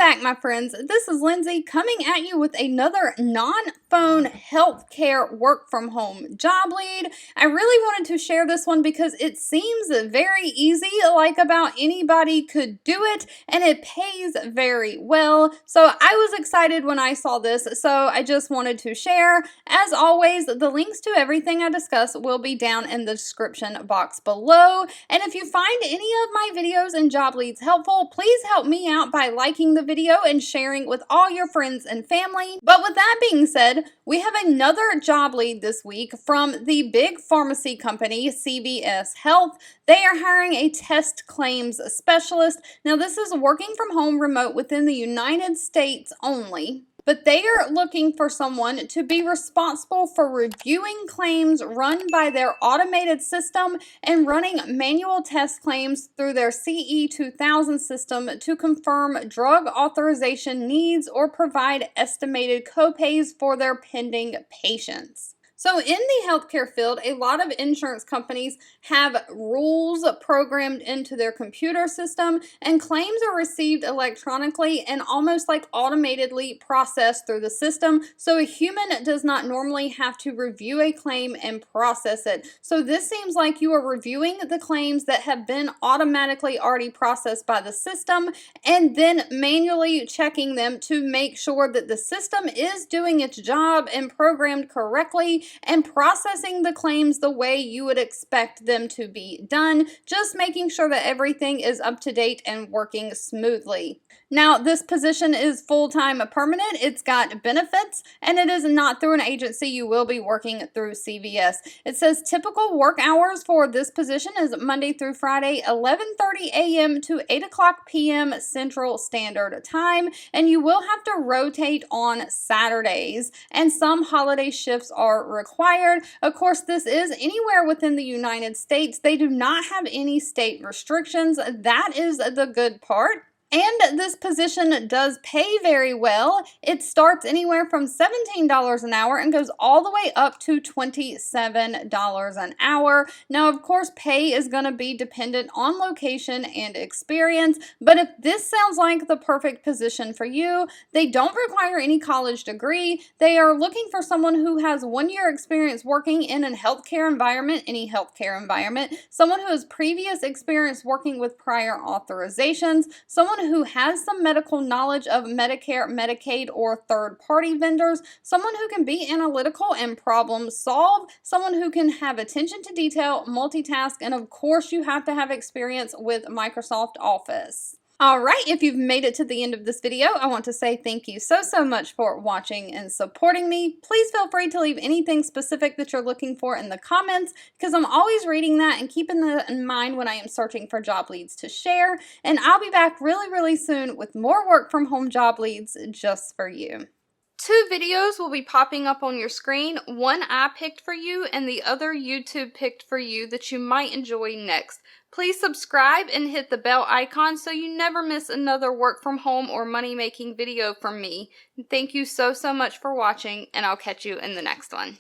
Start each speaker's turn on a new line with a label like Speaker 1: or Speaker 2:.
Speaker 1: back, my friends. This is Lindsay coming at you with another non-phone healthcare work from home job lead. I really wanted to share this one because it seems very easy, like about anybody could do it, and it pays very well. So I was excited when I saw this, so I just wanted to share. As always, the links to everything I discuss will be down in the description box below. And if you find any of my videos and job leads helpful, please help me out by liking the video and sharing with all your friends and family. But with that being said, we have another job lead this week from the big pharmacy company CVS Health. They are hiring a test claims specialist. Now, this is working from home remote within the United States only. But they are looking for someone to be responsible for reviewing claims run by their automated system and running manual test claims through their CE2000 system to confirm drug authorization needs or provide estimated copays for their pending patients. So in the healthcare field, a lot of insurance companies have rules programmed into their computer system, and claims are received electronically and almost like automatically processed through the system. So a human does not normally have to review a claim and process it. So this seems like you are reviewing the claims that have been automatically already processed by the system and then manually checking them to make sure that the system is doing its job and programmed correctly and processing the claims the way you would expect them to be done, just making sure that everything is up to date and working smoothly. Now, this position is full-time permanent, it's got benefits, and it is not through an agency. You will be working through CVS. It says typical work hours for this position is Monday through Friday, 11:30 a.m. to 8 o'clock p.m. Central Standard Time, and you will have to rotate on Saturdays, and some holiday shifts are required. Of course, this is anywhere within the United States. They do not have any state restrictions. That is the good part. And this position does pay very well. It starts anywhere from $17 an hour and goes all the way up to $27 an hour. Now, of course, pay is going to be dependent on location and experience, but if this sounds like the perfect position for you, they don't require any college degree. They are looking for someone who has 1 year experience working in a healthcare environment, any healthcare environment, someone who has previous experience working with prior authorizations, someone who has some medical knowledge of Medicare, Medicaid, or third-party vendors, someone who can be analytical and problem solve, someone who can have attention to detail, multitask, and of course you have to have experience with Microsoft Office. Alright, if you've made it to the end of this video, I want to say thank you so much for watching and supporting me. Please feel free to leave anything specific that you're looking for in the comments, because I'm always reading that and keeping that in mind when I am searching for job leads to share. And I'll be back really soon with more work from home job leads just for you. 2 videos will be popping up on your screen. One I picked for you and the other YouTube picked for you that you might enjoy next. Please subscribe and hit the bell icon so you never miss another work from home or money making video from me. Thank you so much for watching, and I'll catch you in the next one.